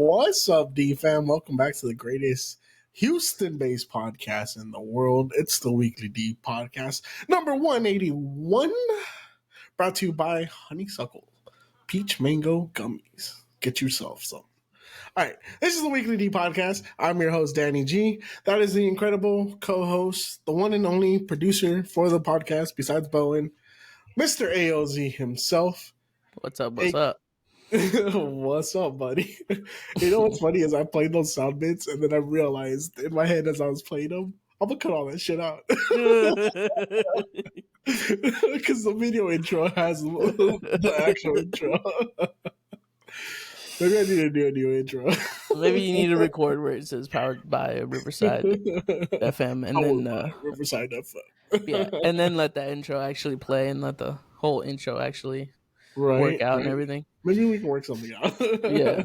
What's up, D fam? Welcome back to the greatest Houston-based podcast in the world. It's the Weekly D podcast, number 181, brought to you by Honeysuckle Peach Mango Gummies. Get yourself some. All right, this is the Weekly D podcast. I'm your host, Danny G. That is the incredible co-host, the one and only producer for the podcast, besides Bowen, Mr. AOZ himself. What's up? What's up? What's up, buddy? You know what's funny is I played those sound bits and then I realized in my head as I was playing them, I'm gonna cut all that shit out because the video intro has the actual intro. Maybe I need to do a new intro. Maybe you need to record where it says "powered by Riverside FM" and then Riverside FM. Yeah, and then let that intro actually play and let the whole intro actually work out and everything. Maybe we can work something out. Yeah.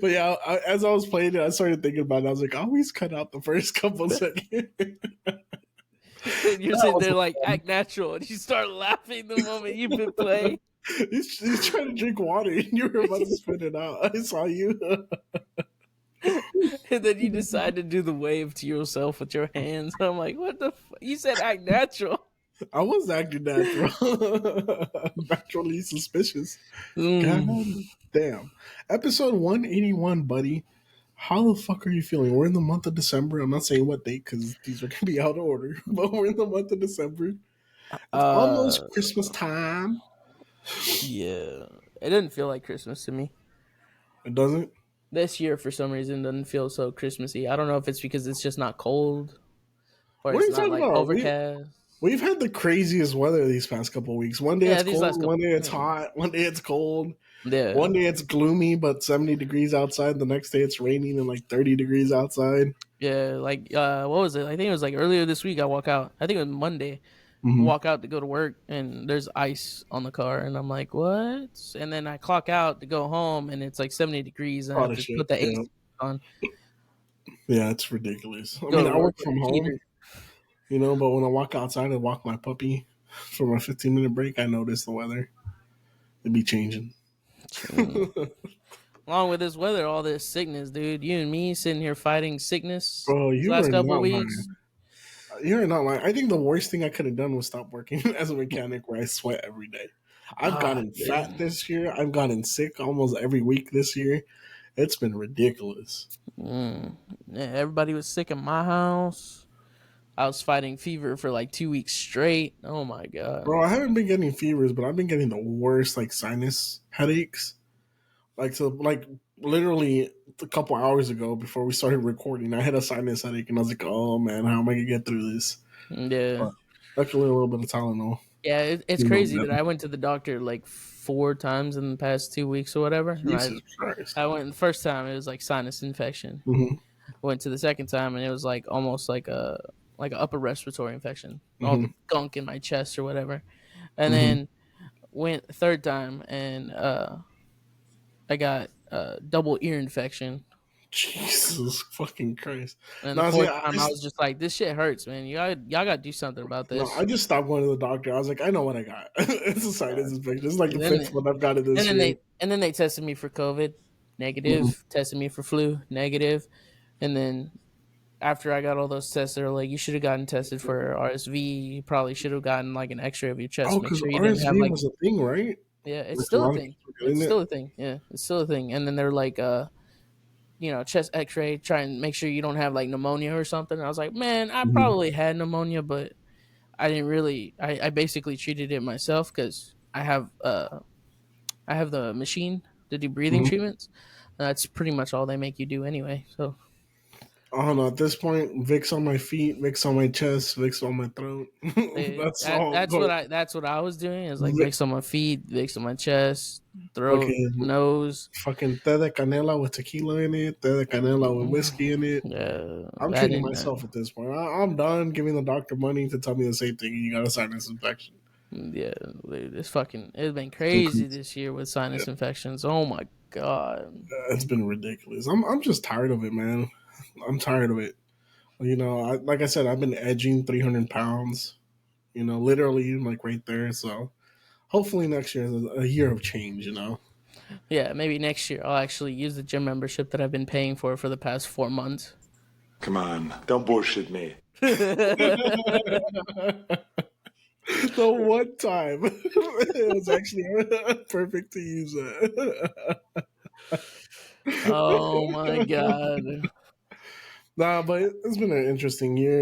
But yeah, as I was playing it, I started thinking about it. I was like, I always cut out the first couple seconds. You're sitting there like, act natural, and you start laughing the moment you've been playing. He's trying to drink water, and you were about to spit it out. I saw you. And then you decide to do the wave to yourself with your hands. I'm like, what the You said act natural. I was acting natural. Naturally suspicious. God damn. Episode 181, buddy. How the fuck are you feeling? We're in the month of December. I'm not saying what date because these are going to be out of order. But we're in the month of December. It's almost Christmas time. Yeah. It doesn't feel like Christmas to me. It doesn't? This year, for some reason, doesn't feel so Christmassy. I don't know if it's because it's just not cold. Or what it's not like overcast. We've had the craziest weather these past couple of weeks. One day it's cold, one day it's hot, one day it's cold. Yeah. One day it's gloomy but 70 degrees outside. The next day it's raining and like 30 degrees outside. Yeah, like what was it? I think it was like earlier this week I walk out. I think it was Monday. Walk out to go to work and there's ice on the car and I'm like, what? And then I clock out to go home and it's like 70 degrees and I have to put the AC on. Yeah, it's ridiculous. I mean, I work from home. You know, but when I walk outside and walk my puppy for my 15-minute break, I notice the weather. It'd be changing. Along with this weather, all this sickness, dude. You and me sitting here fighting sickness. Bro, you last couple not weeks. Lying. You're not lying. I think the worst thing I could have done was stop working as a mechanic where I sweat every day. I've gotten fat this year. I've gotten sick almost every week this year. It's been ridiculous. Yeah, everybody was sick in my house. I was fighting fever for like 2 weeks straight. Oh my god, bro! I haven't been getting fevers, but I've been getting the worst like sinus headaches. Like literally a couple hours ago, before we started recording, I had a sinus headache, and I was like, "Oh man, how am I gonna get through this?" Yeah, actually a little bit of Tylenol. Yeah, it's crazy that I went to the doctor like 4 times in the past 2 weeks or whatever. Jesus Christ. I went the first time, it was like sinus infection. Went to the second time, and it was like almost like an upper respiratory infection, all the gunk in my chest or whatever. And then went the third time, and I got double ear infection. Jesus fucking Christ! And the fourth time, I was just like, "This shit hurts, man. Y'all got to do something about this." No, I just stopped going to the doctor. I was like, "I know what I got. It's a sinus infection. It's like the fifth one I've got it this year." And then they tested me for COVID, negative. Tested me for flu, negative. And then after I got all those tests, they were like, "You should have gotten tested for RSV. You probably should have gotten like an X-ray of your chest. Oh, because RSV was a thing, right? Yeah, it's still a thing. It's still a thing. Yeah, it's still a thing. And then they're like, chest X-ray, try and make sure you don't have like pneumonia or something. And I was like, man, I probably had pneumonia, but I didn't really. I basically treated it myself because I have the machine to do breathing treatments. That's pretty much all they make you do anyway. So. I don't know. At this point, Vicks on my feet, Vicks on my chest, Vicks on my throat. That's what I was doing. Is like Vicks on my feet, Vicks on my chest, throat, nose. Fucking té de canela with tequila in it, té de canela with whiskey in it. Yeah, I'm treating myself at this point. I'm done giving the doctor money to tell me the same thing. You got a sinus infection. Yeah, it's been crazy this year with sinus infections. Oh my god, it's been ridiculous. I'm just tired of it, man. I'm tired of it. You know, like I said, I've been edging 300 pounds, you know, literally like right there. So hopefully next year is a year of change, you know. Yeah, maybe next year I'll actually use the gym membership that I've been paying for the past 4 months. Come on, don't bullshit me. The one time it was actually perfect to use it. Oh my god. Nah, but it's been an interesting year.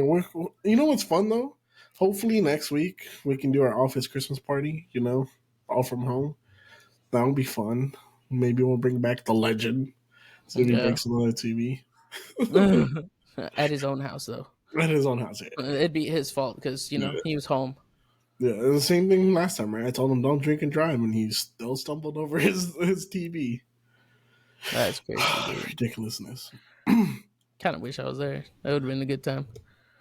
You know what's fun though? Hopefully next week we can do our office Christmas party. All from home. That'll be fun. Maybe we'll bring back the legend. See if he Yeah. breaks another TV At his own house though. at his own house. Yeah, It'd be his fault because yeah. he was home. Yeah, it was the same thing last time, right? I told him don't drink and drive, and he still stumbled over his TV. That's crazy, dude. Ridiculousness, Kind of wish I was there. That would have been a good time.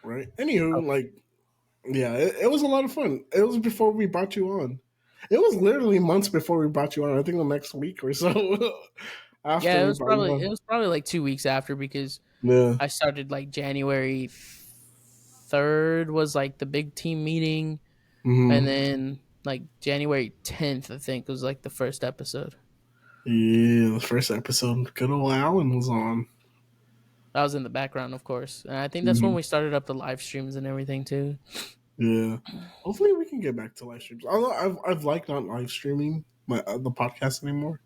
right? Oh. Anywho, yeah, it was a lot of fun. It was before we brought you on. It was literally months before we brought you on. I think the next week or so after Yeah, we brought you it on. was probably like 2 weeks after because Yeah. I started like January 3rd was like the big team meeting, and Hmm. then like January 10th I think was like the first episode. Yeah, the first episode, good old Alan was on. I was in the background, of course, and I think that's when Hmm. we started up the live streams and everything too. Yeah. Hopefully we can get back to live streams. Although I've liked not live streaming the podcast anymore,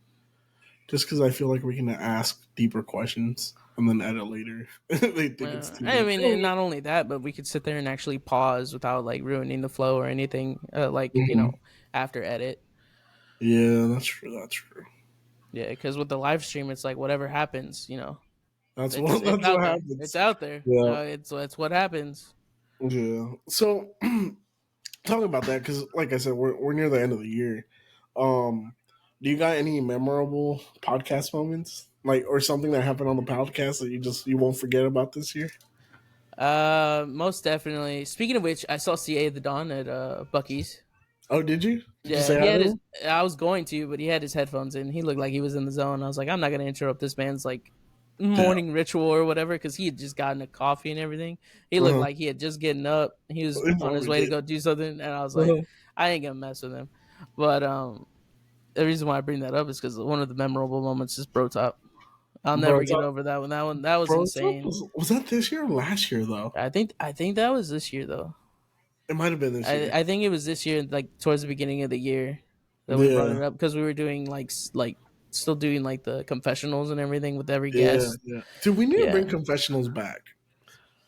just because I feel like we can ask deeper questions and then edit later. They think it's too I deep. mean, and not only that, but we could sit there and actually pause without like ruining the flow or anything. Hmm. After edit. Yeah, that's true. That's true. Yeah, because with the live stream, it's like whatever happens, That's it's what it's that's out what there. It's happens. out there. Yeah, It's what happens. yeah. So talking about that, because like I said, we're near the end of the year. Um, do you got any memorable podcast moments, like or something that happened on the podcast that you won't forget about this year? Most definitely. Speaking of which, I saw CA the Don at Bucky's. Oh, did you? Did you Yeah, say he hi had to his. him? I was going to, but he had his headphones in. He looked like he was in the zone. I was like, I'm not gonna interrupt this man's like Yeah. morning ritual or whatever because he had just gotten a coffee and everything. He looked Uh-huh. like he had just getting up. He was He on his probably way to did. go do something, and I was like, Uh-huh. I ain't gonna mess with him. But the reason why I bring that up is because one of the memorable moments is Bro Top. I'll Bro, never get over that one. That was insane. was that this year or last year though? I think that was this year though. It might have been this year. I think it was this year, like towards the beginning of the year, that we brought Yeah, it up because we were doing like still doing like the confessionals and everything with every yeah, guest. yeah. Dude, we need to Yeah, bring confessionals back.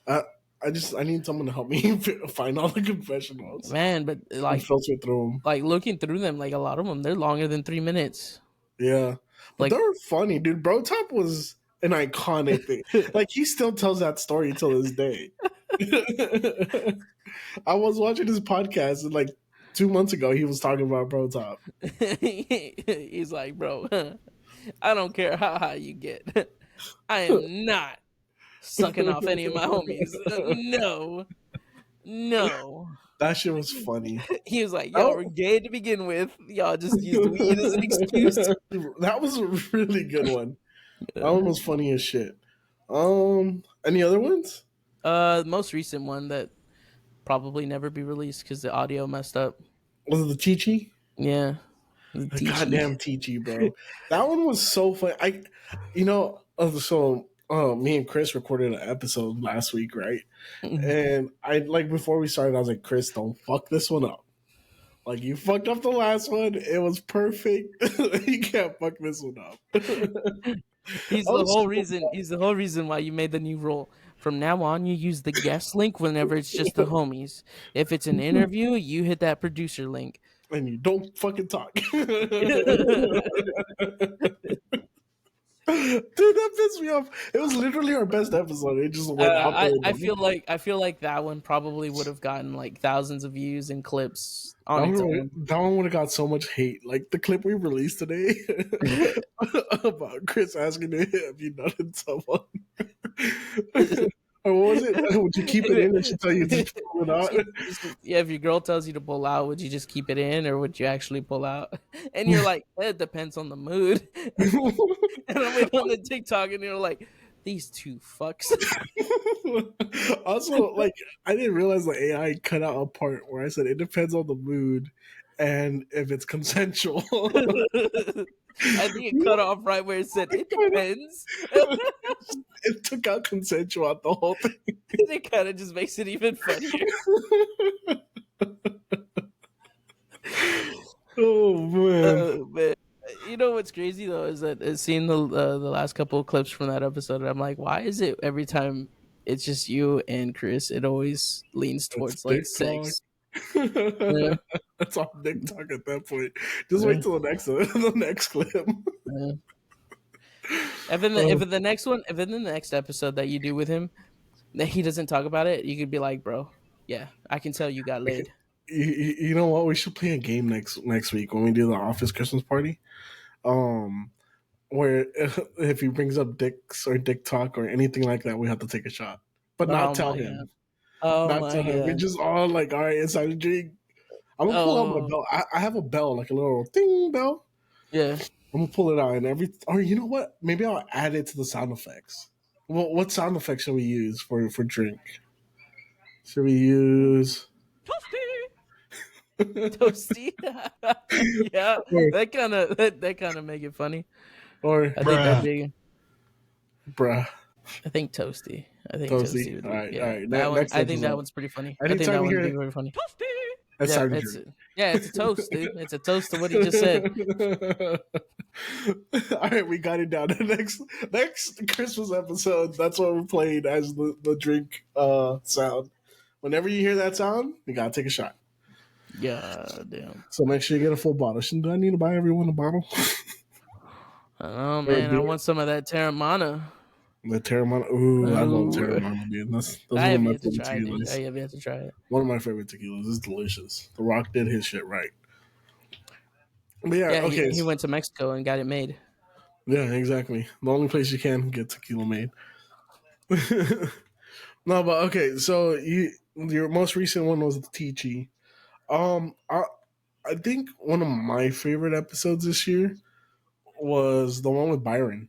I I need someone to help me find all the confessionals man, but and filter through them. like looking through them, like a lot of them, they're longer than 3 minutes. Yeah, but they Like, were funny, dude. Bro Top was an iconic thing. Like he still tells that story till this day. I was watching his podcast and like 2 months ago he was talking about Bro Top. he's like, bro, I don't care how high you get, I am not sucking off any of my homies. No, no. That shit was funny. He was like, y'all were Oh, gay to begin with. Y'all just used weed as an excuse. that was a really good one. That one was funny as shit. Any other ones? Most recent one that probably never be released because the audio messed up. Was it the Chi Chi? Yeah, the The Teachy. goddamn TG, bro. That one was so funny. Me and Chris recorded an episode last week, right? And I like before we started, I was like, Chris, don't fuck this one up. Like you fucked up the last one. It was perfect. You can't fuck this one up. He's I the was whole so reason. He's the whole reason why you made the new rule. From now on, you use the guest link whenever it's just the homies. If it's an interview, you hit that producer link. and you don't fucking talk. Dude, that pissed me off. It was literally our best episode. It just went out there. I feel like that one probably would have gotten like thousands of views and clips on its own. That one would have got so much hate. Like the clip we released today about Chris asking if you nutted someone. Or what was it? Would you keep it in and she tell you to pull it out? Yeah, if your girl tells you to pull out, would you just keep it in or would you actually pull out? And you're like, it depends on the mood. And I went on the TikTok and you're like, these two fucks. Also, like I didn't realize the AI cut out a part where I said it depends on the mood, and if it's consensual. I think it cut off right where it said it depends. It took out consensual out the whole thing. It kind of just makes it even funnier. Oh man. Man. You know what's crazy though is that seeing the last couple of clips from that episode, I'm like, why is it every time it's just you and Chris, it always leans It's towards like dick talk. sex? Yeah. That's all dick talk at that point. Just Yeah. wait till the next clip. Yeah. If in the next one, if in the next episode that you do with him, that he doesn't talk about it, you could be like, bro, yeah, I can tell you got laid. You know what? We should play a game next week when we do the office Christmas party. Where if he brings up dicks or dick talk or anything like that, we have to take a shot, but not tell him. God. Oh Not my tell him. We god. just all like, all right, inside the drink. I'm gonna pull out my Oh bell. I have a bell, like a little ding bell. yeah. I'm gonna pull it out and or you know what? Maybe I'll add it to the sound effects. Well, what sound effects should we use for drink? Should we use Toasty? Yeah, or that kind of make it funny. or I think that'd be. bruh I think toasty. I think toasty? toasty would be. All right, Yeah, all right. that one. Next I think that episode. one's pretty funny. I think Anytime that you one hear would it, be very funny. that's Yeah, time to it's drink. it's a toast, dude. It's a toast to what he just said. All right, we got it down. The next Christmas episode, that's what we're playing as the drink sound. Whenever you hear that sound, you gotta take a shot. God damn. So make sure you get a full bottle. Do I need to buy everyone a bottle? I don't know, Or a man. I beer? want some of that Terramana. The Terramana. Ooh, I love Ooh. Terramana, dude. That's I one of have my yet to favorite try it, dude. tequilas. I have yet to try it. One of my favorite tequilas. It's delicious. The Rock did his shit right. But yeah, Yeah, okay. he went to Mexico and got it made. Yeah, exactly. The only place you can get tequila made. No, but okay. So your most recent one was the Teachy. I think one of my favorite episodes this year was the one with Byron.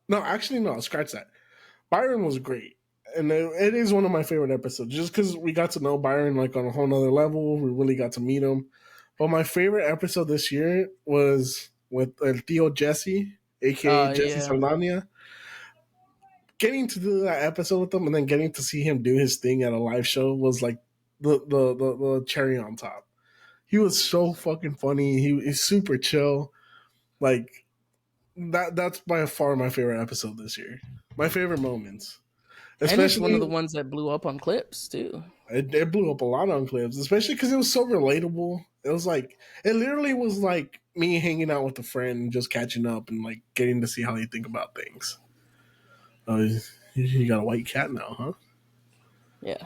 No, actually, no. Scratch that. Byron was great, and it is one of my favorite episodes just because we got to know Byron like on a whole nother level. We really got to meet him. But my favorite episode this year was with Theo Jesse, aka Jesse Yeah. Saldana. Getting to do that episode with him and then getting to see him do his thing at a live show was like the cherry on top. He was so fucking funny. He's super chill. Like that's by far my favorite episode this year. My favorite moments. And it's one of Especially the ones that blew up on clips too. it blew up a lot on clips, especially because it was so relatable. It was like it literally was like me hanging out with a friend and just catching up and like getting to see how they think about things. You got a white cat now, huh? Yeah.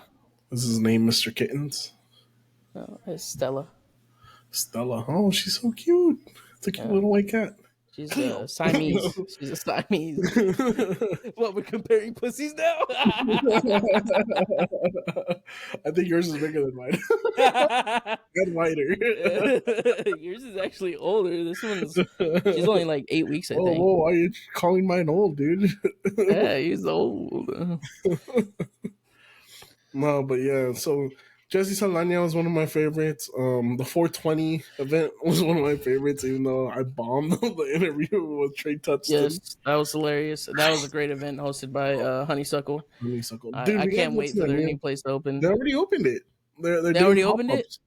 Is his name Mr. Kittens? No, it's Stella. Stella. Oh, she's so cute. It's a cute little white cat. She's a Siamese. She's a Siamese. What, we're comparing pussies now? I think yours is bigger than mine. And wider. Yours is actually older. This one's she's only like 8 weeks, I think. Whoa, why are you calling mine old, dude? Yeah, he's old. No, but yeah, so Jesse Saldaña was one of my favorites. The 420 event was one of my favorites, even though I bombed the interview with Trey Tutston. Yes, that was hilarious. That was a great event hosted by Honeysuckle. Honeysuckle. I can't wait for their new place to open. They already opened it. They're They doing already opened it? pop-ups.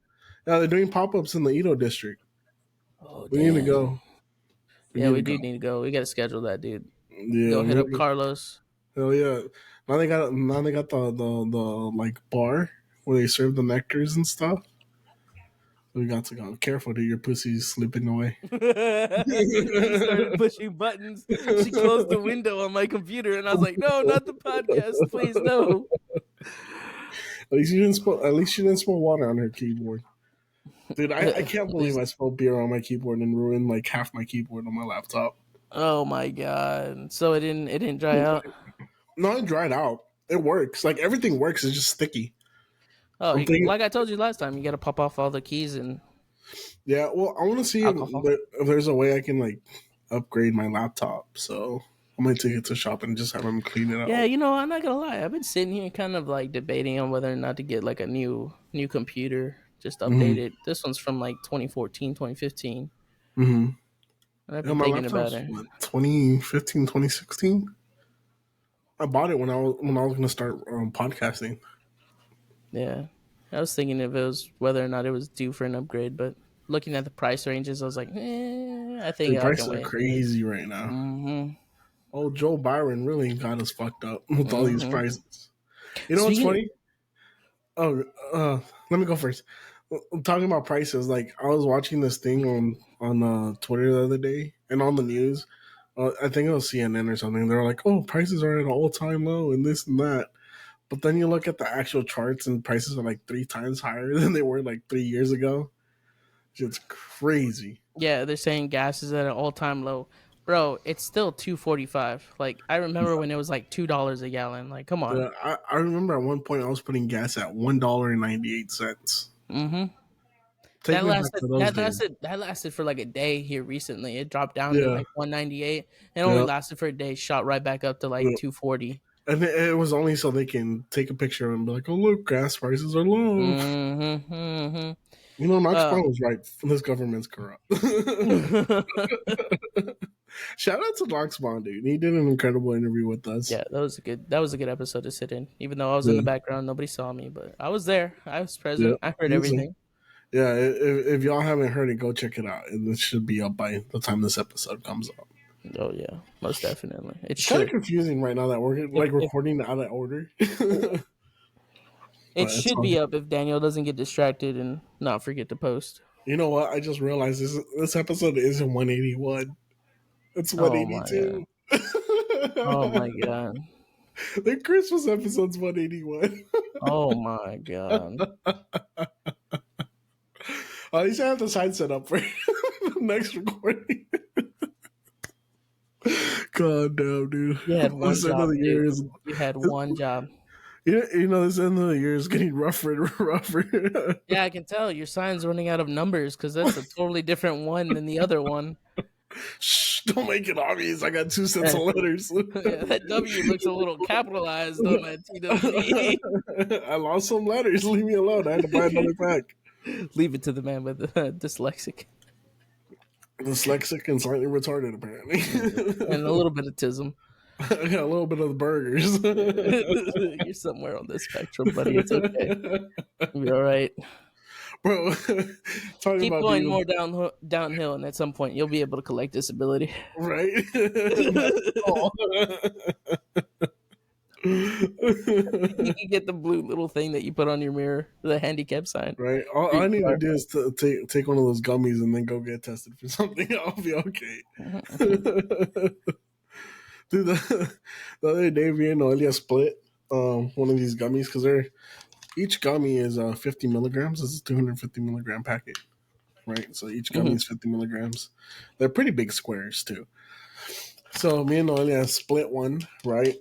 Yeah, they're doing pop-ups in the Edo district. Oh, We need to go. Yeah, we do need to go. We got to schedule that, dude. Yeah, Go hit up Carlos. Hell yeah! Now they got the like bar where they serve the nectars and stuff. We got to go. Careful, dude. Your pussy's slipping away. She started pushing buttons. She closed the window on my computer, and I was like, "No, not the podcast, please, no." At least you didn't spill water on her keyboard. Dude, I can't believe I spilled beer on my keyboard and ruined like half my keyboard on my laptop. Oh my god! So it didn't dry out. No, it dried out. It works. Like everything works. It's just sticky. Oh, like I told you last time, you got to pop off all the keys and. Yeah, well, I want to see if there's a way I can like upgrade my laptop. So I might take it to shop and just have them clean it up. Yeah, I'm not gonna lie. I've been sitting here kind of like debating on whether or not to get like a new computer just updated. This one's from like 2014, 2015. Mm-hmm. I've Yeah, been my thinking about laptop's it. what, 2015, 2016. I bought it when I was gonna start podcasting. Yeah. I was thinking if it was whether or not it was due for an upgrade, but looking at the price ranges, I was like, I think The I can prices are wait. crazy right now. Mm-hmm. Oh, Joe Byron really got us fucked up with all these Mm-hmm. prices. You know what's Speaking, funny? Oh, let me go first. Talking about prices, like I was watching this thing on Twitter the other day and on the news. I think it was CNN or something. They were like, "Oh, prices are at an all-time low and this and that." But then you look at the actual charts and prices are like 3 times higher than they were like 3 years ago. It's crazy. yeah, they're saying gas is at an all time low. Bro, it's still 2.45. Like I remember when it was like $2 a gallon. Like, come on. I remember at one point I was putting gas at $1.98. Mm-hmm. Take me back to those days. That lasted for like a day here recently. It dropped down to Yeah, like 198. It only yeah. lasted for a day, shot right back up to like 240. And it was only so they can take a picture and be like, "Oh look, gas prices are low." Mm-hmm. Mm-hmm. You know, Knox Uh, Brown was right. This government's corrupt. Shout out to Knox Brown, dude. He did an incredible interview with us. yeah, that was a good episode to sit in. Even though I was in the Yeah, background, nobody saw me, but I was there. I was yeah. present. I heard He was like, everything. yeah, if y'all haven't heard it, go check it out. And it should be up by the time this episode comes up. Oh yeah, most definitely. It It's kind of should. confusing right now that we're If, like if recording out of order. But it it's should all be good. up if Daniel doesn't get distracted and not forget to post. You know what? I just realized this episode isn't 181. It's Oh my god. 182. Oh my god. The Christmas episode's 181. Oh my god. At least I have the sign set up for the next recording. God damn, dude. You had one This end of job, the dude. year is, You had one job. this end of the year is getting rougher and rougher. Yeah, I can tell your sign's running out of numbers because that's a totally different one than the other one. Shh, don't make it obvious. I got 2 sets of letters. Yeah, that W looks a little capitalized on that TWD. I lost some letters. Leave me alone. I had to buy another pack. Leave it to the man with dyslexic Dyslexic and slightly retarded, apparently. and a little bit of tism. I got a little bit of the burgers. You're somewhere on this spectrum, buddy. It's okay. You'll be all right. Bro, talking Keep about going being more downhill, and at some point you'll be able to collect disability. right. You can get the blue little thing that you put on your mirror, the handicap sign. Right. All I need to do is to take one of those gummies and then go get tested for something. I'll be okay. Dude, the other day, me and Noelia split one of these gummies because each gummy is 50 milligrams. It's a 250 milligram packet, right? So each gummy is 50 milligrams. They're pretty big squares too. So me and Noelia split one, right?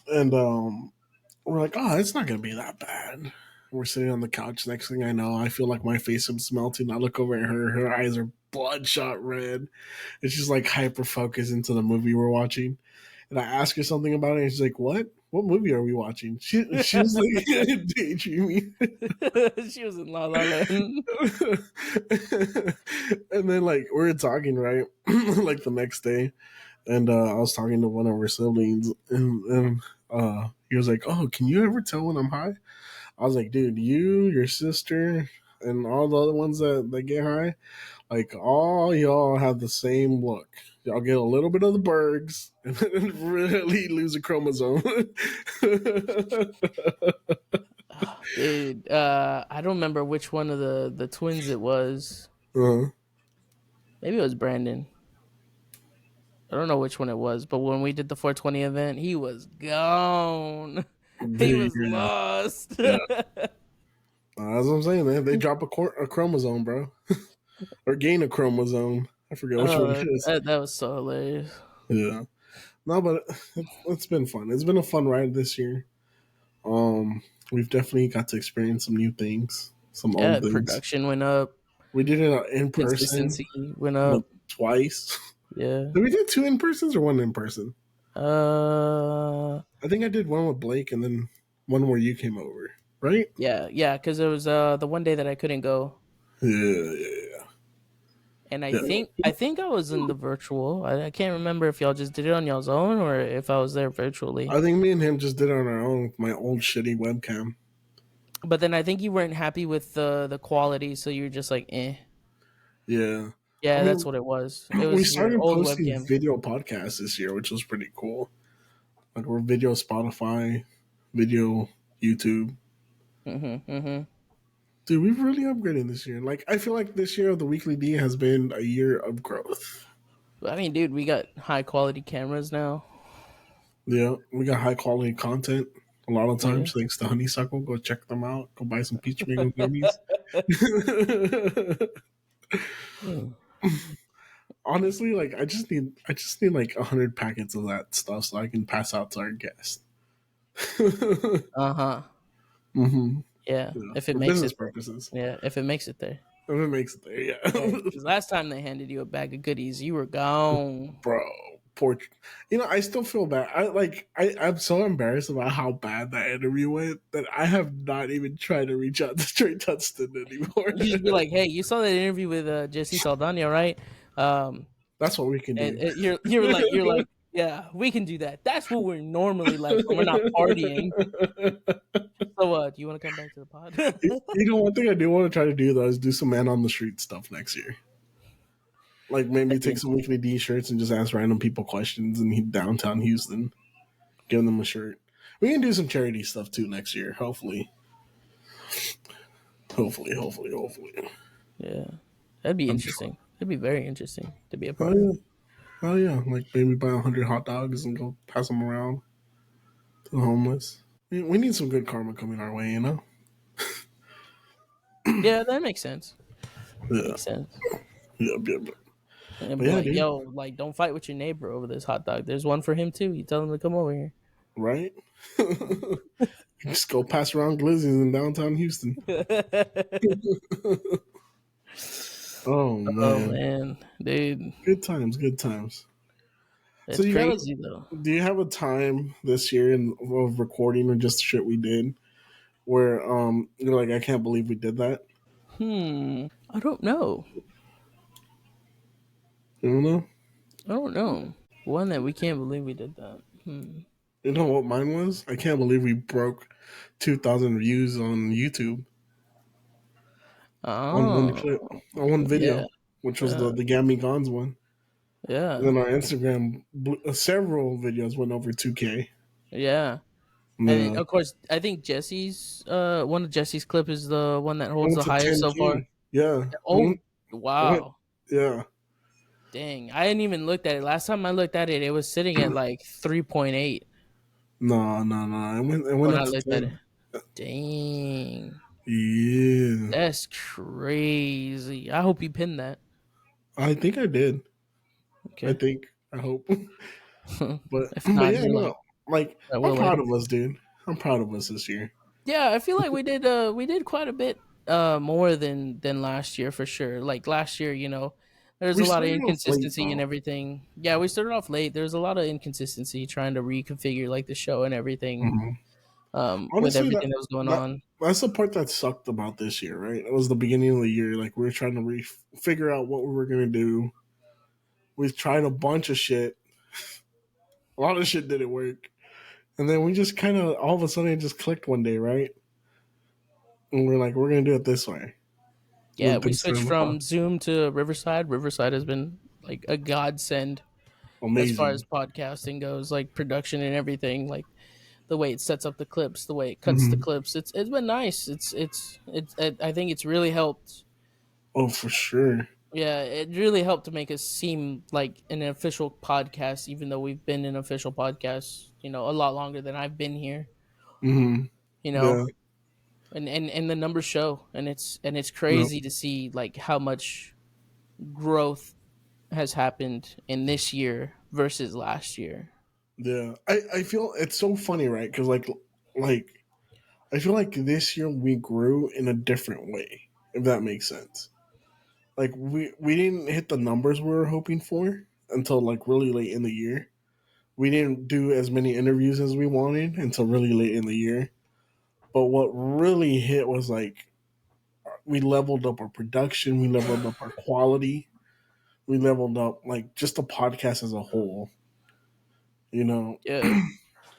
And we're like, oh, it's not gonna be that bad. We're sitting on the couch. Next thing I know, I feel like my face is melting. I look over at her. Her eyes are bloodshot red. And she's like hyper focused into the movie we're watching. And I ask her something about it, and she's like, "What? What movie are we watching?" She was like daydreaming. She was in La La Land. And then like we were talking, right? Like the next day, and I was talking to one of her siblings, and he was like, "Oh, can you ever tell when I'm high?" I was like, "Dude, you, your sister, and all the other ones that get high, like all y'all have the same look. Y'all get a little bit of the bergs and then really lose a chromosome." Dude, I don't remember which one of the twins it was. Uh-huh. Maybe it was Brandon. I don't know which one it was, but when we did the 420 event, he was gone. He Dude, was lost. yeah. That's what I'm saying, man. They drop a chromosome, bro. Or gain a chromosome. I forget which one it is. That was so hilarious. Yeah. No, but it's been fun. It's been a fun ride this year. We've definitely got to experience some new things, some old things. Production went up. We did it in person, Consistency went up. twice. Yeah. Did we do 2 in persons or 1 in person? I I think I did one with Blake and then one where you came over, right? Yeah, because it was the one day that I couldn't go, Yeah. and I Yeah. think I was in the virtual. I can't remember if y'all just did it on y'all's own or if I was there virtually. I think me and him just did it on our own with my old shitty webcam. But then I think you weren't happy with the quality, so you were just like, eh. Yeah. I Yeah, that's mean, what it was. It we was your started old posting webcam. video podcasts this year, which was pretty cool. Like we're video Spotify, video YouTube. Mm-hmm. Dude, we've really upgraded this year. Like I feel like this year of the Weekly D has been a year of growth. I mean, dude, we got high quality cameras now. Yeah, we got high quality content a lot of Yeah. times thanks to Honeysuckle. Go check them out. Go buy some peach mango gummies. Honestly, like I just need like 100 packets of that stuff so I can pass out to our guests. Uh huh. Hmm. Yeah, Yeah, if it for makes business it there. purposes. Yeah, if it makes it there. If it makes it there, Yeah, yeah. because last time they handed you a bag of goodies, you were gone. Bro, poor. You know, I still feel bad. I'm so embarrassed about how bad that interview went that I have not even tried to reach out to Trey Tunston anymore. You should be like, "Hey, you saw that interview with Jesse Saldana, right?" Um, That's what we can do. and you're like, "Yeah, we can do that. That's what we're normally like when we're not partying." So, do you want to come back to the pod? You know, one thing I do want to try to do though is do some man on the street stuff next year. Like maybe That'd be take some Weekly D shirts and just ask random people questions in downtown Houston, give them a shirt. We can do some charity stuff too next year. Hopefully, hopefully. Yeah, that'd be I'm interesting. That'd be very interesting to be a Oh part of. yeah, oh yeah. Like maybe buy 100 hot dogs and go pass them around to the homeless. We need some good karma coming our way, you know. Yeah, that makes sense. Yeah, Makes sense. yeah. And But be yeah, like, dude. yo, like, don't fight with your neighbor over this hot dog. There's one for him too. You tell him to come over here. Right? Just go pass around glizzies in downtown Houston. Oh Oh man, man, dude, good times, good times. So it's you got crazy though. do you have a time this year of recording or just shit we did where you're like, I can't believe we did that? I don't know. You don't know? I don't know. One that we can't believe we did that. You know what mine was? I can't believe we broke 2,000 views on YouTube on one Oh, clip, on one yeah, video, which was yeah, the Gammy Gons one. And yeah, then our Instagram, several videos went over 2K. yeah. And then, Yeah. of course, I think Jesse's one of Jesse's clip is the one that I holds went the to highest so far. 10K. Yeah. Oh, I went, wow. yeah. Dang, I hadn't even looked at it. Last time I looked at it, it was sitting at like 3.8 No. It went when up I to looked at it. 10. Dang, Yeah. that's crazy. I hope you pinned that. I think I did. I Okay. think. I hope. But If but not, yeah, you're no. like, Like I I'm will proud later. of us, dude. I'm proud of us this year. Yeah, I feel like we did quite a bit more than last year for sure. Like last year, there's We a lot of started off late inconsistency and though. everything. Yeah, we started off late. There's a lot of inconsistency trying to reconfigure like the show and everything Mhm. with Honestly, everything that was going that on. that's the part that sucked about this year, right? It was the beginning of the year. Like we were trying to figure out what we were gonna do. We tried a bunch of shit. A lot of shit didn't work, and then we just kind of all of a sudden it just clicked one day, right? And we're like, we're gonna do it this way. And Yeah, then we things switched started to from fall. Zoom to Riverside. Riverside has been like a godsend as far as Amazing. podcasting goes, like production and everything. Like the way it sets up the clips, the way it cuts the Hmm. clips. It's been nice. I think it's really helped. Oh, for sure. Yeah, it really helped to make us seem like an official podcast, even though we've been an official podcast, a lot longer than I've been here. Hmm. You Yeah. know, and the numbers show, and it's Yep. crazy to see like how much growth has happened in this year versus last year. Yeah. I feel it's so funny, right? Because like I feel like this year we grew in a different way, if that makes sense. Like we didn't hit the numbers we were hoping for until like really late in the year. We didn't do as many interviews as we wanted until really late in the year. But what really hit was like we leveled up our production, we leveled up our quality, we leveled up like just the podcast as a whole, you know. Yeah.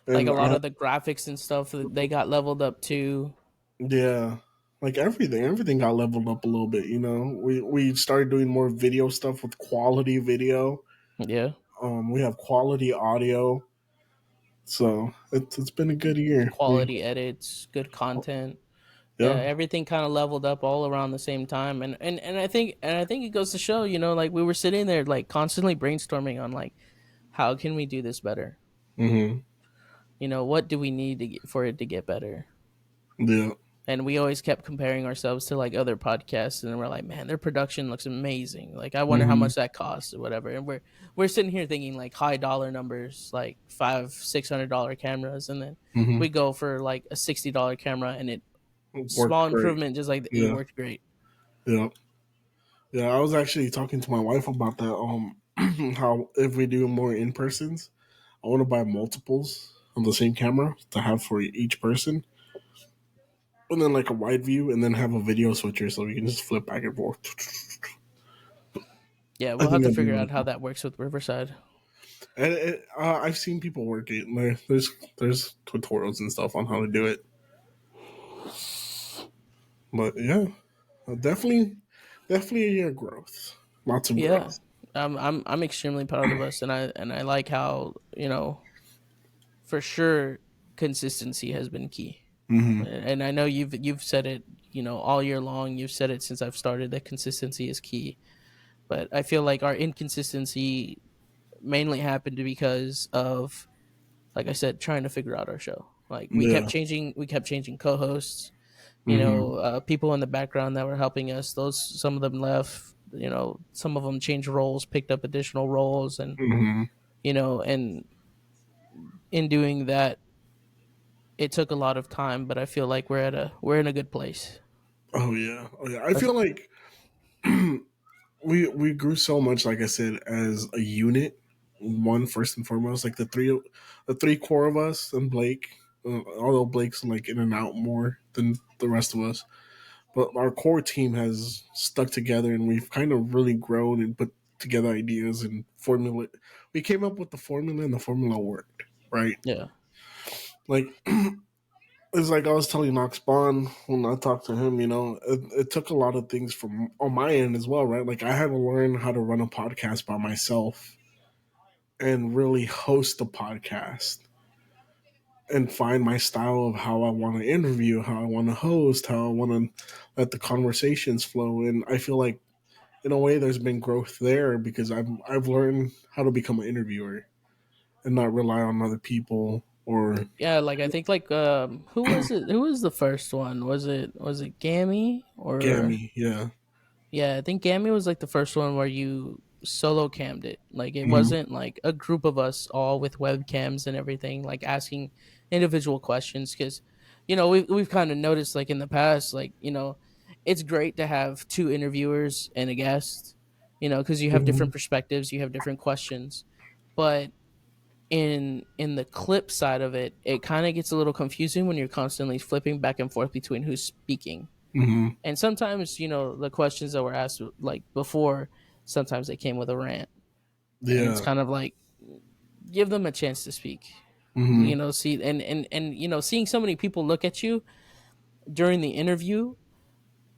Like And a lot of the graphics and stuff, they got leveled up too. yeah, like everything got leveled up a little bit, you know. We started doing more video stuff with quality video. Yeah. We have quality audio, so it's been a good year. Quality edits, good content. Yeah, Yeah. everything kind of leveled up all around the same time, and I think it goes to show, like we were sitting there like constantly brainstorming on like how can we do this better? Mm-hmm. What do we need for it to get better? Yeah. And we always kept comparing ourselves to like other podcasts, and we're like, man, their production looks amazing. Like, I wonder how Mm-hmm. much that costs or whatever. And we're sitting here thinking like high dollar numbers, like $500-$600 cameras, and then Mm-hmm. we go for like a $60 camera, and it Worked small great. improvement, just like it Yeah. worked great. Yeah. Yeah. I was actually talking to my wife about that. How if we do more in persons, I want to buy multiples of the same camera to have for each person, and then like a wide view, and then have a video switcher so we can just flip back and forth. Yeah, I we'll have think to that'd be figure really out how cool. that works with Riverside. And I've seen people work it. There's tutorials and stuff on how to do it. But yeah, definitely a year of growth. Lots of Yeah, growth. I'm extremely proud of us, and I like how for sure consistency has been key. Mm-hmm. And I know you've said it, all year long. You've said it since I've started that consistency is key. But I feel like our inconsistency mainly happened because of, like I said, trying to figure out our show. Like Yeah. we kept changing co-hosts. Mm-hmm. People in the background that were helping us. Some of them left. Some of them changed roles, picked up additional roles, and Mm-hmm. and in doing that, it took a lot of time. But I feel like we're in a good place. Oh yeah. Oh yeah. I That's, feel like we grew so much, like I said, as a unit. One first and foremost, like the three core of us and Blake. Although Blake's like in and out more than the rest of us, but our core team has stuck together, and we've kind of really grown and put together ideas and formula. We came up with the formula, and the formula worked, right? yeah, Like it's like I was telling Knox Bond when I talked to him. It took a lot of things from on my end as well, right? Like I had to learn how to run a podcast by myself and really host a podcast and find my style of how I want to interview, how I want to host, how I want to let the conversations flow. And I feel like in a way there's been growth there because I've learned how to become an interviewer and not rely on other people or yeah. Like I think like who was it? Who was the first one? Was it Gammy or Gammy. Yeah. yeah? I think Gammy was like the first one where you solo cammed it. Like it Mm-hmm. wasn't like a group of us all with webcams and everything, like asking individual questions because we've kind of noticed like in the past, like it's great to have two interviewers and a guest, because you have Mm-hmm. different perspectives, you have different questions, but in the clip side of it, it kind of gets a little confusing when you're constantly flipping back and forth between who's speaking. Mm-hmm. And sometimes, the questions that were asked like before, sometimes they came with a rant. And it's Yeah. kind of like give them a chance to speak. Mm-hmm. See and seeing so many people look at you during the interview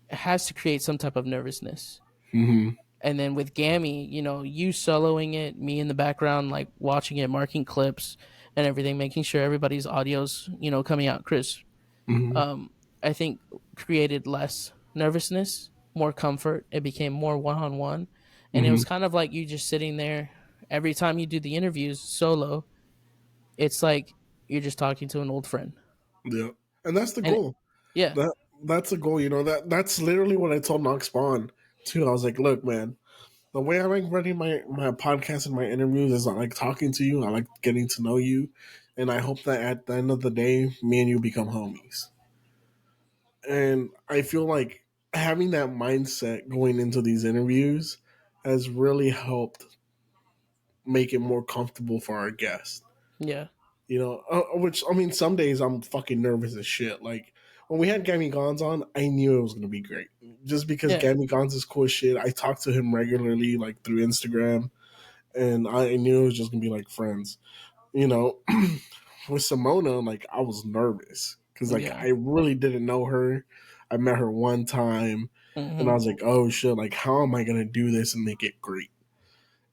has to create some type of nervousness. Mm-hmm. And then with Gammy, you soloing it, me in the background, like watching it, marking clips and everything, making sure everybody's audio's, coming out crisp. Mm-hmm. Um, I think created less nervousness, more comfort. It became more one on one. And it Mm-hmm. was kind of like you just sitting there every time you do the interviews solo. It's like you're just talking to an old friend. Yeah. And that's the And goal. yeah, That's the goal. That's literally what I told Knox Bond too. I was like, look, man, the way I like running my podcast and my interviews is I like talking to you. I like getting to know you, and I hope that at the end of the day, me and you become homies. And I feel like having that mindset going into these interviews has really helped make it more comfortable for our guests. yeah, Which I mean, some days I'm fucking nervous as shit. Like when we had Gammy Gons on, I knew it was gonna be great. Just because Yeah. Gammy Gons is cool as shit. I talk to him regularly, like through Instagram, and I knew it was just gonna be like friends. You know, with Simona, like I was nervous because like Yeah. I really didn't know her. I met her one time, and I Hmm. was like, oh shit, like how am I gonna do this and make it great?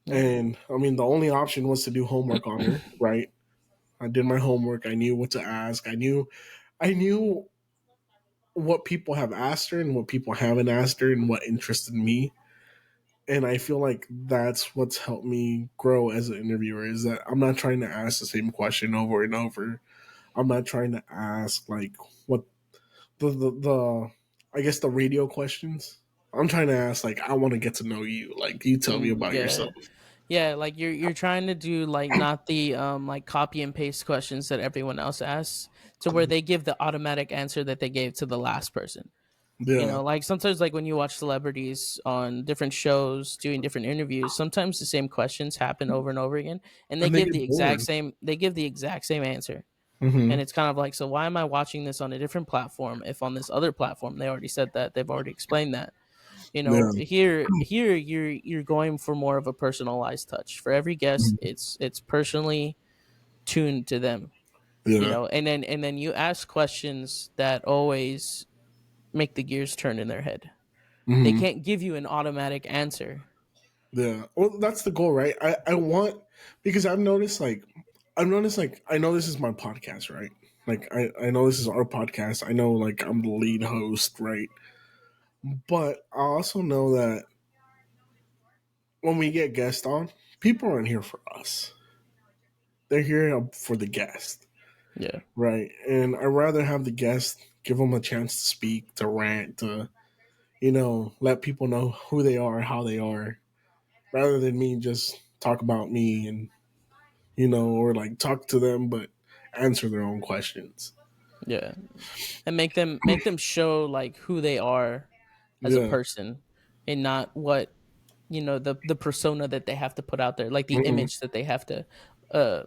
Yeah. And I mean, the only option was to do homework on her, right? I did my homework. I knew what to ask. I knew what people have asked her and what people haven't asked her and what interested me. And I feel like that's what's helped me grow as an interviewer is that I'm not trying to ask the same question over and over. I'm not trying to ask like what the I guess the radio questions. I'm trying to ask like I want to get to know you. Like you tell me about Yeah. yourself. Yeah, like you're trying to do like not the like copy and paste questions that everyone else asks, to where they give the automatic answer that they gave to the last person. You Yeah. know, like sometimes like when you watch celebrities on different shows doing different interviews, sometimes the same questions happen over and over again, and And they get bored. they give the exact same answer. Mm-hmm. And it's kind of like, so why am I watching this on a different platform if on this other platform they already said that, they've already explained that. You know, Yeah. here you're going for more of a personalized touch. For every guest, it's personally tuned to them, you Yeah. know, and then you ask questions that always make the gears turn in their head. They Mm-hmm. can't give you an automatic answer. Yeah. Well, that's the goal, right? I want because I've noticed like I know this is my podcast, right? Like I know this is our podcast. I know like I'm the lead host, right? But I also know that when we get guests on, people aren't here for us. They're here for the guest, Yeah. right? And I'd rather have the guest give them a chance to speak, to rant, to let people know who they are, how they are, rather than me just talk about me and or like talk to them but answer their own questions. Yeah. And make them show like who they are as a Yeah. person, and not what, the persona that they have to put out there, like the Hmm. image that they have to uh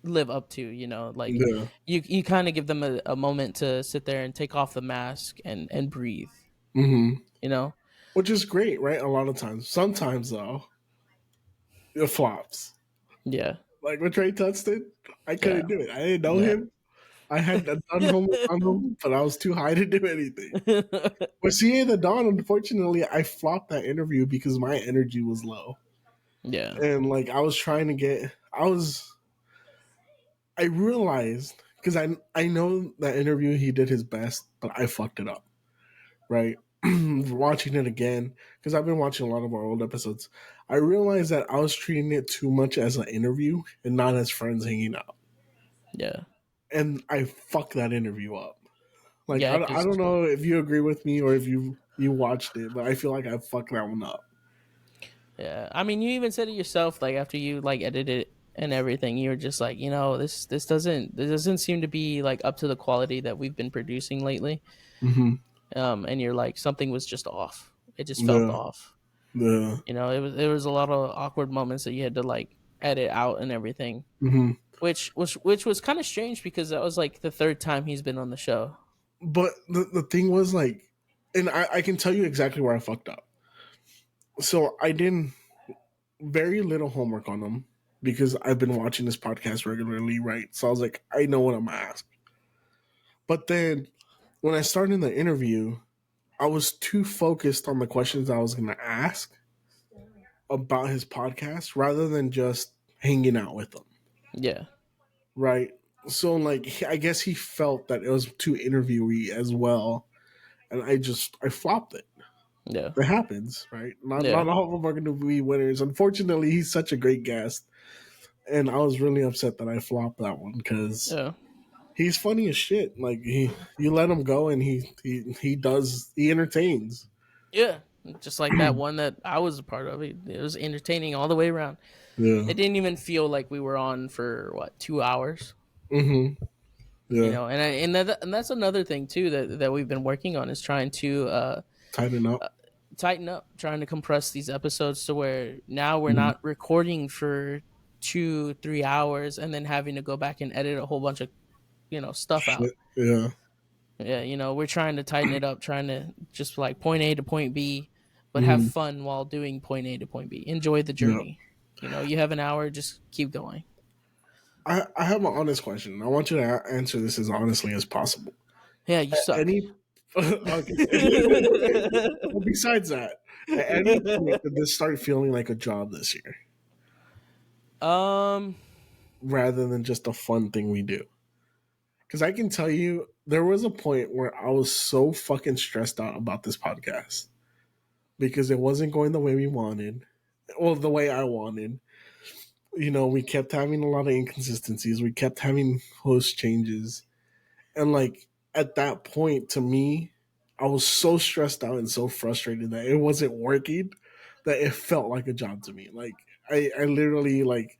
live up to, like Yeah. you kind of give them a moment to sit there and take off the mask and breathe, Hmm. you know. Which is great, right? A lot of times. Sometimes though, it flops. Yeah. Like with Trey Tunston, I Yeah. couldn't do it. I didn't know Yeah. him. I had done homework on him, but I was too high to do anything. With CA the Dawn, unfortunately, I flopped that interview because my energy was low. Yeah. And like I was trying to I realized because I know that interview he did his best, but I fucked it up. Right, watching it again because I've been watching a lot of our old episodes. I realized that I was treating it too much as an interview and not as friends hanging out, Yeah. and I fucked that interview up. Like Yeah, I because don't know if you agree with me or if you watched it, but I feel like I fucked that one up. yeah, I mean, you even said it yourself, like after you like edited it and everything, you were just like, this doesn't seem to be like up to the quality that we've been producing lately. Hmm. And you're like, something was just off. It just felt Yeah, off. yeah. There was a lot of awkward moments that you had to like edit out and everything, Hmm. which was kind of strange because that was like the third time he's been on the show. But the thing was like, and I can tell you exactly where I fucked up. So I did very little homework on them because I've been watching this podcast regularly, right? So I was like, I know what I'm gonna ask. But then when I started the interview, I was too focused on the questions I was gonna ask about his podcast rather than just hanging out with him, Yeah. right? So like I guess he felt that it was too interviewy as well, and I flopped it. Yeah. It happens, right? Not Yeah. all of them are going to be winners. Unfortunately, he's such a great guest, and I was really upset that I flopped that one because Yeah. he's funny as shit. Like you let him go, and he entertains. Yeah. Just like that one that I was a part of. It was entertaining all the way around. Yeah. It didn't even feel like we were on for what, 2 hours. Mm-hmm. Yeah. And that's another thing too that we've been working on, is trying to Tighten up. tighten up, trying to compress these episodes to where now we're Mm-hmm. not recording for 2-3 hours and then having to go back and edit a whole bunch of stuff out. Shit. Yeah. Yeah, we're trying to tighten it up, trying to just like point A to point B, but have Hmm. fun while doing point A to point B. Enjoy the Yeah. journey. You have an hour, just keep going. I have an honest question. I want you to answer this as honestly as possible. Yeah, you suck. Any okay. Well, besides that, at any point did this start feeling like a job this year, um, rather than just a fun thing we do? Because I can tell you, there was a point where I was so fucking stressed out about this podcast because it wasn't going the way we wanted, well, the way I wanted. We kept having a lot of inconsistencies. We kept having host changes. And like at that point, to me, I was so stressed out and so frustrated that it wasn't working that it felt like a job to me. Like I literally like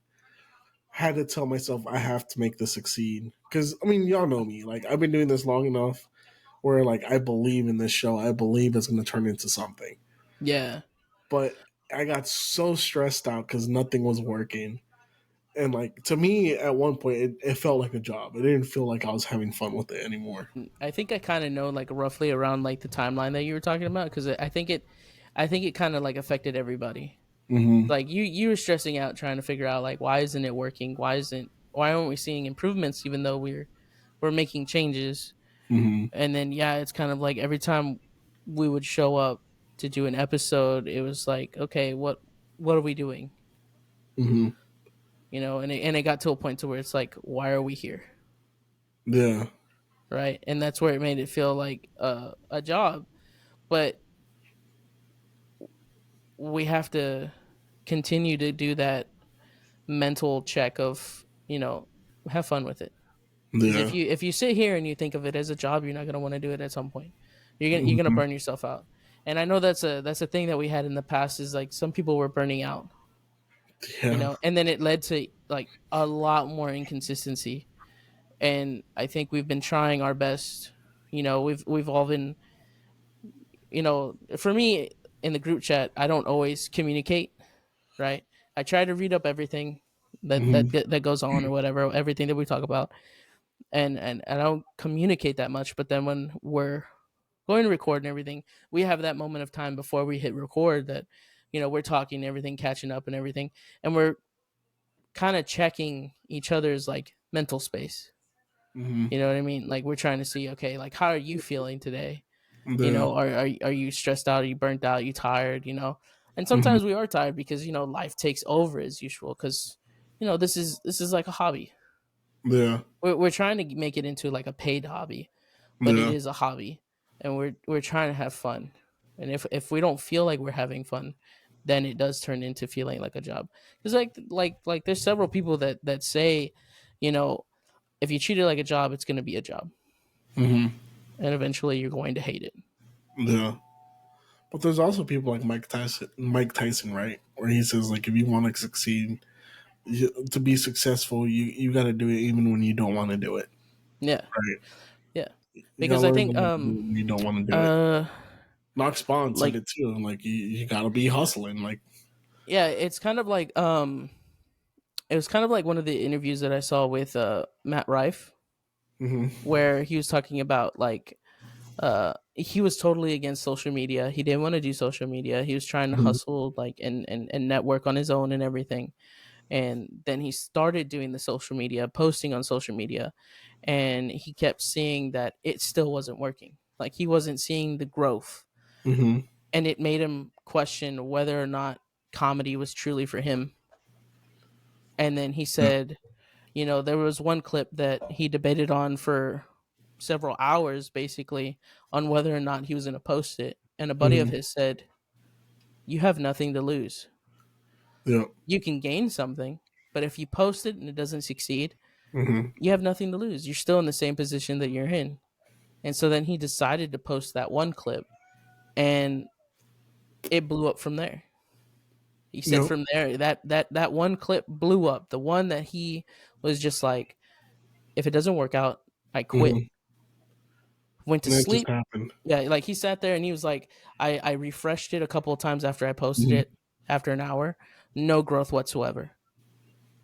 had to tell myself I have to make this succeed. Cause I mean, y'all know me. Like I've been doing this long enough where like I believe in this show. I believe it's gonna turn into something. yeah. But I got so stressed out because nothing was working. And like to me, at one point, it felt like a job. It didn't feel like I was having fun with it anymore. I think I kind of know like roughly around like the timeline that you were talking about because I think it kind of like affected everybody. Hmm. Like you were stressing out trying to figure out like why isn't it working? Why aren't we seeing improvements even though we're making changes? Hmm. And then yeah, it's kind of like every time we would show up to do an episode, it was like, okay, what are we doing? Hmm. And it got to a point to where it's like, why are we here? Yeah. Right? And that's where it made it feel like a job. But we have to continue to do that mental check of, have fun with it. Because if Yeah. you sit here and you think of it as a job, you're not gonna want to do it at some point. You're gonna Hmm. burn yourself out. And I know that's a thing that we had in the past is like some people were burning out, Yeah. and then it led to like a lot more inconsistency. And I think we've been trying our best. We've all been, for me in the group chat, I don't always communicate, right? I try to read up everything that Hmm. that that goes on or whatever, everything that we talk about, and I don't communicate that much. But then when we're going to record and everything, we have that moment of time before we hit record that, we're talking everything, catching up and everything, and we're kind of checking each other's like mental space. Hmm. You know what I mean? Like we're trying to see, okay, like how are you feeling today? Yeah. Are you stressed out? Are you burnt out? Are you tired? And Hmm. sometimes we are tired because life takes over as usual because this is like a hobby. Yeah. We're trying to make it into like a paid hobby, but it Yeah. is a hobby, and we're trying to have fun. And if we don't feel like we're having fun, then it does turn into feeling like a job. Because like there's several people that say, you know, if you treat it like a job, it's going to be a job, Hmm. and eventually you're going to hate it. Yeah. But there's also people like Mike Tyson, right? Where he says like, if you want to succeed, to be successful, you got to do it even when you don't want to do it. Yeah, Right? yeah. You got Because to I learn think to do it when you don't want to do it. uh Knox Spawn said like it too. Like you got to be hustling. Like. yeah, it's kind of like it was kind of like one of the interviews that I saw with Matt Rife, Hmm. where he was talking about like he was totally against social media. He didn't want to do social media. He was trying to Hmm. hustle like and network on his own and everything. And then he started doing the social media, posting on social media, and he kept seeing that it still wasn't working. Like he wasn't seeing the growth, Hmm. and it made him question whether or not comedy was truly for him. And then he Yeah. said, there was one clip that he debated on for several hours, basically, on whether or not he was going to post it. And a buddy of Hmm. his said, "You have nothing to lose. Yeah. You can gain something, but if you post it and it doesn't succeed, Hmm. you have nothing to lose. You're still in the same position that you're in." And so then he decided to post that one clip, and it blew up from there. He said Yeah. from there that one clip blew up. The one that he was just like, if it doesn't work out, I quit. Hmm. Went to And that just sleep. happened. Yeah, like he sat there and he was like, I refreshed it a couple of times after I posted Hmm. it after an hour, no growth whatsoever.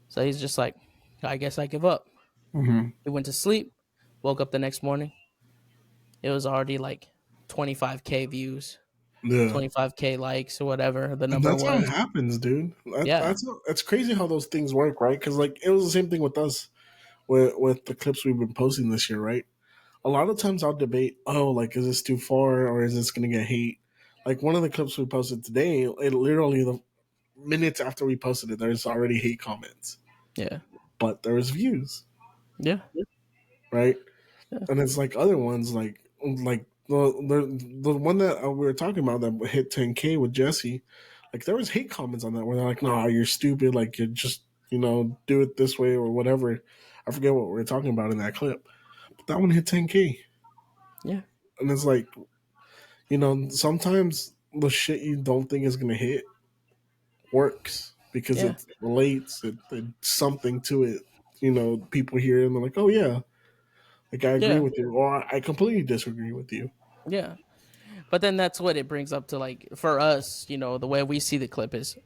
So he's just like, I guess I give up. Hmm. He went to sleep, woke up the next morning, it was already like 25K views, Yeah. 25K likes or whatever the And number that's how it was. happens, dude. Yeah, That's crazy how those things work, right? Because like it was the same thing with us with the clips we've been posting this year, right? A lot of times I'll debate, oh, like is this too far or is this gonna get hate? Like one of the clips we posted today, it literally the minutes after we posted it, there's already hate comments, yeah, but there's views, yeah, right? yeah, And it's like other ones, like the one that we were talking about that hit 10K with Jesse, like there was hate comments on that where they're like, "No, you're stupid. Like you just do it this way or whatever." I forget what we were talking about in that clip, but that one hit 10K, yeah, and it's like sometimes the shit you don't think is gonna hit works because yeah, it relates, it's something to it. People hear it and they're like, "Oh yeah, like I agree yeah, with you," or "I completely disagree with you." yeah. But then that's what it brings up to, like, for us, the way we see the clip is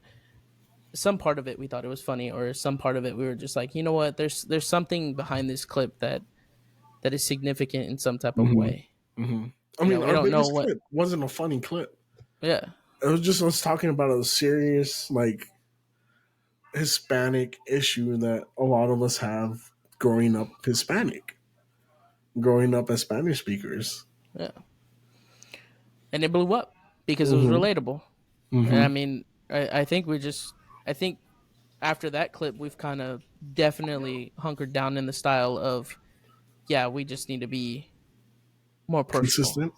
some part of it we thought it was funny, or some part of it we were just like, you know what, there's something behind this clip that is significant in some type of way. Hmm. I mean, We our don't know biggest what. clip wasn't a funny clip. Yeah, It was just us talking about a serious, like, Hispanic issue that a lot of us have growing up Hispanic, growing up as Spanish speakers. yeah. And it blew up because it was Hmm. relatable. And I Hmm. mean, I think after that clip, we've kind of definitely hunkered down in the style of, yeah, we just need to be more personal, Consistent,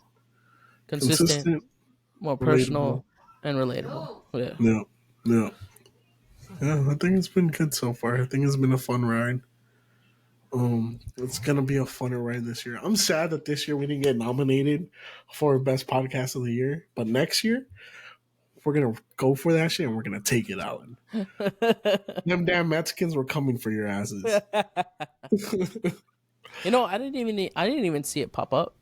consistent, consistent, more relatable. personal, and relatable. Yeah. Yeah, yeah, yeah. I think it's been good so far. I think it's been a fun ride. It's gonna be a funner ride this year. I'm sad that this year we didn't get nominated for best podcast of the year, but next year we're gonna go for that shit and we're gonna take it, Alan. Them damn Mexicans were coming for your asses. I didn't even see it pop up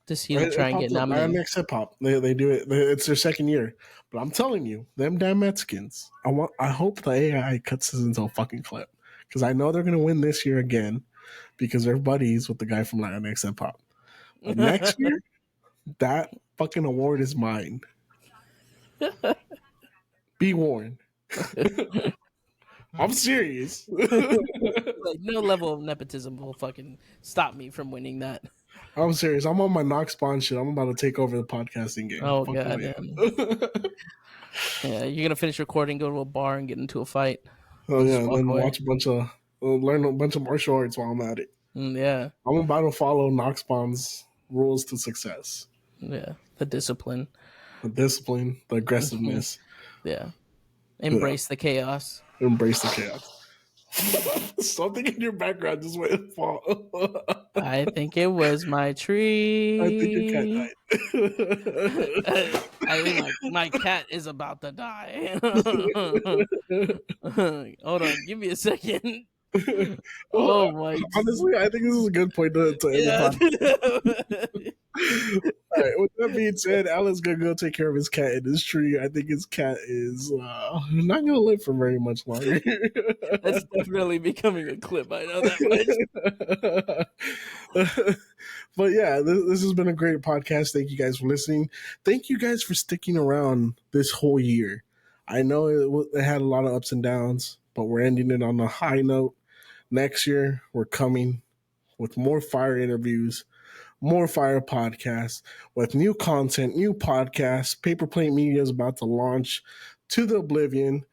to see to try It and get popped up. nominated. Latinx hip hop. They do it. It's their second year. But I'm telling you, them damn Mexicans. I hope the AI cuts this into a fucking clip because I know they're gonna win this year again because they're buddies with the guy from Latinx hip hop. But next year, that fucking award is mine. Be warned. I'm serious. Like, no level of nepotism will fucking stop me from winning that. I'm serious. I'm on my Knox Spawn shit. I'm about to take over the podcasting game. Oh Fuck god, the damn. AI. Yeah, you're gonna finish recording, go to a bar, and get into a fight, Oh and yeah, just and walk then away. learn a bunch of martial arts while I'm at it. Yeah, I'm about to follow Knox Spawn's rules to success: yeah. The discipline. the discipline, the Mhm. aggressiveness. Yeah. Yeah, Embrace the chaos. embrace the chaos. Something in your background just went and fall. I think it was my I think your cat tree. died. I think my cat is about to die. Hold on, give me a second. Well, Oh my. honestly, I think this is a good point to end the Yeah. podcast. All right, with that being said, Alan's gonna go take care of his cat in his tree. I think his cat is not gonna live for very much longer. That's definitely becoming a clip. I know that But yeah, this has been a great podcast. Thank you guys for listening. Thank you guys for sticking around this whole year. I know it had a lot of ups and downs, but we're ending it on a high note. Next year, we're coming with more fire interviews, more fire podcasts, with new content, new podcasts. Paper Plate Media is about to launch to the oblivion.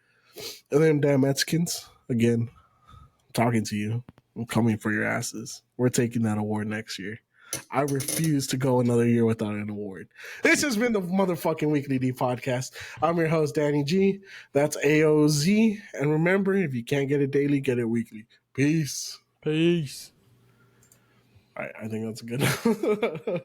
And then, damn Mexicans, again, I'm talking to you. I'm coming for your asses. We're taking that award next year. I refuse to go another year without an award. This has been the motherfucking Weekly D podcast. I'm your host, Danny G. That's AOZ. And remember, if you can't get it daily, get it weekly. Peace. Peace. I think that's good.